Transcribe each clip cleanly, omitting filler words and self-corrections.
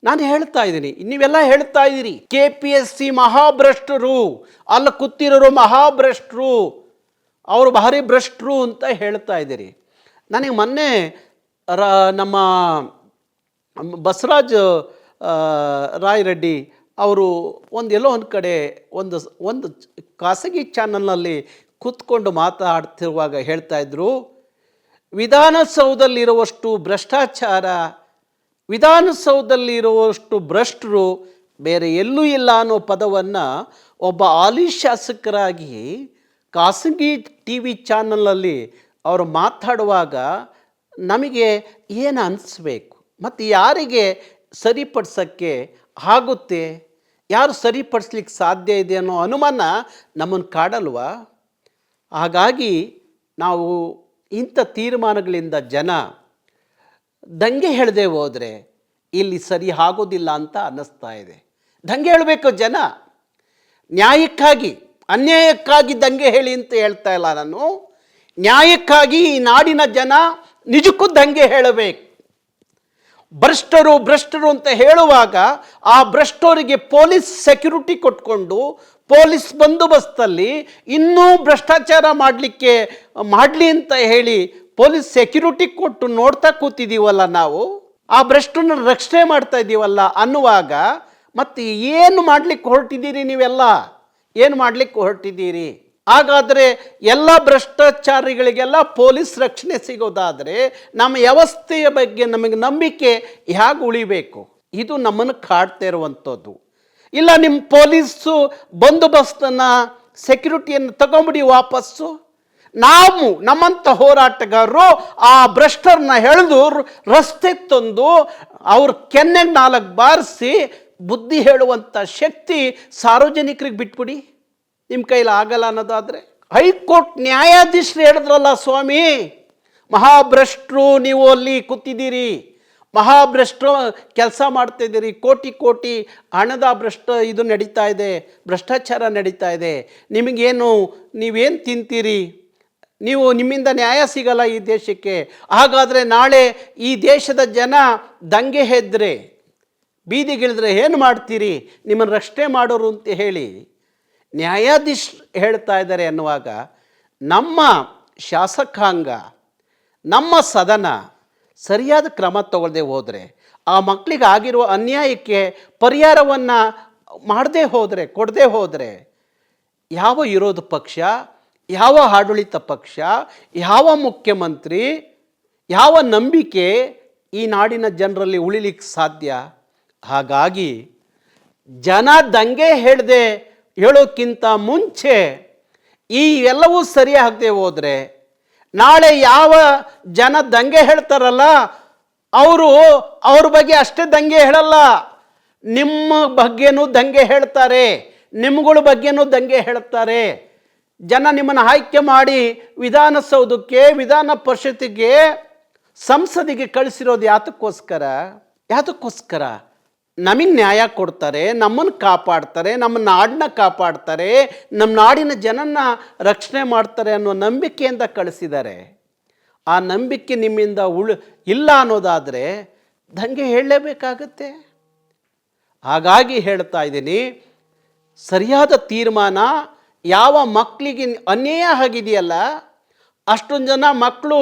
ನಾನು ಹೇಳ್ತಾ ಇದ್ದೀನಿ, ನೀವೆಲ್ಲ ಹೇಳ್ತಾ ಇದ್ದೀರಿ KPSC ಮಹಾಭ್ರಷ್ಟರು, ಅಲ್ಲಿ ಕೂತಿರೋರು ಮಹಾಭ್ರಷ್ಟರು, ಅವರು ಭಾರಿ ಭ್ರಷ್ಟರು ಅಂತ ಹೇಳ್ತಾ ಇದ್ದೀರಿ. ನನಗೆ ಮೊನ್ನೆ ನಮ್ಮ ಬಸವರಾಜ್ ರಾಯರೆಡ್ಡಿ ಅವರು ಎಲ್ಲೋ ಒಂದು ಕಡೆ ಒಂದು ಖಾಸಗಿ ಚಾನಲ್ನಲ್ಲಿ ಕೂತ್ಕೊಂಡು ಮಾತಾಡ್ತಿರುವಾಗ ಹೇಳ್ತಾ ಇದ್ರು, ವಿಧಾನಸೌಧದಲ್ಲಿರುವಷ್ಟು ಭ್ರಷ್ಟಾಚಾರ, ವಿಧಾನಸೌಧದಲ್ಲಿರುವಷ್ಟು ಭ್ರಷ್ಟರು ಬೇರೆ ಎಲ್ಲೂ ಇಲ್ಲ ಅನ್ನೋ ಪದವನ್ನು ಒಬ್ಬ ಹಾಲಿ ಶಾಸಕರಾಗಿ ಖಾಸಗಿ TV ಚಾನಲಲ್ಲಿ ಅವರು ಮಾತಾಡುವಾಗ ನಮಗೆ ಏನು ಅನಿಸ್ಬೇಕು, ಮತ್ತು ಯಾರಿಗೆ ಸರಿಪಡಿಸೋಕ್ಕೆ ಆಗುತ್ತೆ, ಯಾರು ಸರಿಪಡಿಸ್ಲಿಕ್ಕೆ ಸಾಧ್ಯ ಇದೆ ಅನ್ನೋ ಅನುಮಾನ ನಮ್ಮನ್ನು ಕಾಡಲ್ವಾ? ಹಾಗಾಗಿ ನಾವು ಇಂಥ ತೀರ್ಮಾನಗಳಿಂದ ಜನ ದಂಗೆ ಹೇಳದೆ ಹೋದರೆ ಇಲ್ಲಿ ಸರಿ ಆಗೋದಿಲ್ಲ ಅಂತ ಅನ್ನಿಸ್ತಾ ಇದೆ. ದಂಗೆ ಹೇಳಬೇಕು ಜನ, ನ್ಯಾಯಕ್ಕಾಗಿ, ಅನ್ಯಾಯಕ್ಕಾಗಿ ದಂಗೆ ಹೇಳಿ ಅಂತ ಹೇಳ್ತಾ ಇಲ್ಲ ನಾನು. ನ್ಯಾಯಕ್ಕಾಗಿ ಈ ನಾಡಿನ ಜನ ನಿಜಕ್ಕೂ ದಂಗೆ ಹೇಳಬೇಕು. ಭ್ರಷ್ಟರು ಅಂತ ಹೇಳುವಾಗ ಆ ಭ್ರಷ್ಟರಿಗೆ ಪೊಲೀಸ್ ಸೆಕ್ಯೂರಿಟಿ ಕೊಟ್ಕೊಂಡು ಪೊಲೀಸ್ ಬಂದೋಬಸ್ತಲ್ಲಿ ಇನ್ನೂ ಭ್ರಷ್ಟಾಚಾರ ಮಾಡಲಿ ಅಂತ ಹೇಳಿ ಪೊಲೀಸ್ ಸೆಕ್ಯೂರಿಟಿ ಕೊಟ್ಟು ನೋಡ್ತಾ ಕೂತಿದ್ದೀವಲ್ಲ ನಾವು, ಆ ಭ್ರಷ್ಟರನ್ನ ರಕ್ಷಣೆ ಮಾಡ್ತಾ ಇದ್ದೀವಲ್ಲ ಅನ್ನುವಾಗ ಮತ್ತೆ ಏನು ಮಾಡಲಿಕ್ಕೆ ಹೊರಟಿದ್ದೀರಿ ನೀವೆಲ್ಲ? ಏನು ಮಾಡಲಿಕ್ಕೆ ಹೊರಟಿದ್ದೀರಿ? ಹಾಗಾದರೆ ಎಲ್ಲ ಭ್ರಷ್ಟಾಚಾರಿಗಳಿಗೆಲ್ಲ ಪೊಲೀಸ್ ರಕ್ಷಣೆ ಸಿಗೋದಾದರೆ ನಮ್ಮ ವ್ಯವಸ್ಥೆಯ ಬಗ್ಗೆ ನಮಗೆ ನಂಬಿಕೆ ಹೇಗೆ ಉಳಿಬೇಕು? ಇದು ನಮ್ಮನ್ನು ಕಾಡ್ತಾ ಇರುವಂಥದ್ದು. ಇಲ್ಲ, ನಿಮ್ಮ ಪೊಲೀಸು ಬಂದೋಬಸ್ತನ್ನು ಸೆಕ್ಯೂರಿಟಿಯನ್ನು ತಗೊಂಬಿಡಿ ವಾಪಸ್ಸು. ನಾವು ನಮ್ಮಂಥ ಹೋರಾಟಗಾರರು ಆ ಭ್ರಷ್ಟರನ್ನ ಎಳೆದು ರಸ್ತೆ ತಂದು ಅವ್ರ ಕೆನ್ನೆಗೆ 4 ಬಾರಿಸಿ ಬುದ್ಧಿ ಹೇಳುವಂಥ ಶಕ್ತಿ ಸಾರ್ವಜನಿಕರಿಗೆ ಬಿಟ್ಬಿಡಿ. ನಿಮ್ಮ ಕೈಲಿ ಆಗಲ್ಲ ಅನ್ನೋದಾದರೆ, ಹೈಕೋರ್ಟ್ ನ್ಯಾಯಾಧೀಶರು ಹೇಳಿದ್ರಲ್ಲ ಸ್ವಾಮಿ, ಮಹಾಭ್ರಷ್ಟರು ನೀವು ಅಲ್ಲಿ ಕೂತಿದ್ದೀರಿ, ಮಹಾಭ್ರಷ್ಟರು ಕೆಲಸ ಮಾಡ್ತಾಯಿದ್ದೀರಿ, ಕೋಟಿ ಹಣದ ಇದು ನಡೀತಾ ಇದೆ, ಭ್ರಷ್ಟಾಚಾರ ನಡೀತಾ ಇದೆ, ನೀವೇನು ತಿಂತೀರಿ? ನಿಮ್ಮಿಂದ ನ್ಯಾಯ ಸಿಗಲ್ಲ ಈ ದೇಶಕ್ಕೆ. ಹಾಗಾದರೆ ನಾಳೆ ಈ ದೇಶದ ಜನ ದಂಗೆ ಎದ್ರೆ, ಬೀದಿಗಿಳಿದ್ರೆ ಏನು ಮಾಡ್ತೀರಿ? ನಿಮ್ಮನ್ನು ರಕ್ಷಣೆ ಮಾಡೋರು ಅಂತ ಹೇಳಿ ನ್ಯಾಯಾಧೀಶ ಹೇಳ್ತಾ ಇದ್ದಾರೆ ಅನ್ನುವಾಗ ನಮ್ಮ ಶಾಸಕಾಂಗ, ನಮ್ಮ ಸದನ ಸರಿಯಾದ ಕ್ರಮ ತಗೊಳ್ಳದೆ ಹೋದರೆ, ಆ ಮಕ್ಕಳಿಗೆ ಆಗಿರುವ ಅನ್ಯಾಯಕ್ಕೆ ಪರಿಹಾರವನ್ನು ಕೊಡದೆ ಹೋದರೆ ಯಾವ ವಿರೋಧ ಪಕ್ಷ, ಯಾವ ಆಡಳಿತ ಪಕ್ಷ, ಯಾವ ಮುಖ್ಯಮಂತ್ರಿ, ಯಾವ ನಂಬಿಕೆ ಈ ನಾಡಿನ ಜನರಲ್ಲಿ ಉಳಿಲಿಕ್ಕೆ ಸಾಧ್ಯ? ಹಾಗಾಗಿ ಜನ ದಂಗೆ ಹೇಳೋಕ್ಕಿಂತ ಮುಂಚೆ ಈ ಎಲ್ಲವೂ ಸರಿಯಾಗದೆ ಹೋದರೆ ನಾಳೆ ಯಾವ ಜನ ದಂಗೆ ಹೇಳ್ತಾರಲ್ಲ ಅವ್ರ ಬಗ್ಗೆ ಅಷ್ಟೇ ದಂಗೆ ಹೇಳಲ್ಲ, ನಿಮ್ಮ ಬಗ್ಗೆನೂ ದಂಗೆ ಹೇಳ್ತಾರೆ, ನಿಮ್ಗಳ ಬಗ್ಗೆನೂ ದಂಗೆ ಹೇಳ್ತಾರೆ. ಜನ ನಿಮ್ಮನ್ನು ಆಯ್ಕೆ ಮಾಡಿ ವಿಧಾನಸೌಧಕ್ಕೆ, ವಿಧಾನ ಪರಿಷತ್ತಿಗೆ, ಸಂಸದಿಗೆ ಕಳಿಸಿರೋದು ಯಾತಕ್ಕೋಸ್ಕರ? ನಮಗೆ ನ್ಯಾಯ ಕೊಡ್ತಾರೆ, ನಮ್ಮನ್ನು ಕಾಪಾಡ್ತಾರೆ, ನಮ್ಮ ನಾಡನ್ನ ಕಾಪಾಡ್ತಾರೆ, ನಮ್ಮ ನಾಡಿನ ಜನನ ರಕ್ಷಣೆ ಮಾಡ್ತಾರೆ ಅನ್ನೋ ನಂಬಿಕೆಯಿಂದ ಕಳಿಸಿದ್ದಾರೆ. ಆ ನಂಬಿಕೆ ನಿಮ್ಮಿಂದ ಇಲ್ಲ ಅನ್ನೋದಾದರೆ ದಂಗೆ ಹೇಳಲೇಬೇಕಾಗತ್ತೆ. ಹಾಗಾಗಿ ಹೇಳ್ತಾ ಇದ್ದೀನಿ, ಸರಿಯಾದ ತೀರ್ಮಾನ. ಯಾವ ಮಕ್ಕಳಿಗೆ ಅನ್ಯಾಯ ಆಗಿದೆಯಲ್ಲ, ಅಷ್ಟೊಂದು ಜನ ಮಕ್ಕಳು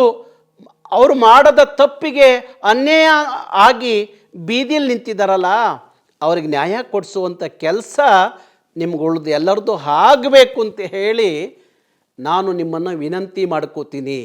ಅವರು ಮಾಡದ ತಪ್ಪಿಗೆ ಅನ್ಯಾಯ ಆಗಿ ಬೀದಿಯಲ್ಲಿ ನಿಂತಿದ್ದಾರಲ್ಲ, ಅವ್ರಿಗೆ ನ್ಯಾಯ ಕೊಡಿಸುವಂಥ ಕೆಲಸ ನಿಮ್ಗಳ್ದು ಎಲ್ಲರದ್ದು ಆಗಬೇಕು ಅಂತ ಹೇಳಿ ನಾನು ನಿಮ್ಮನ್ನು ವಿನಂತಿ ಮಾಡ್ಕೋತೀನಿ.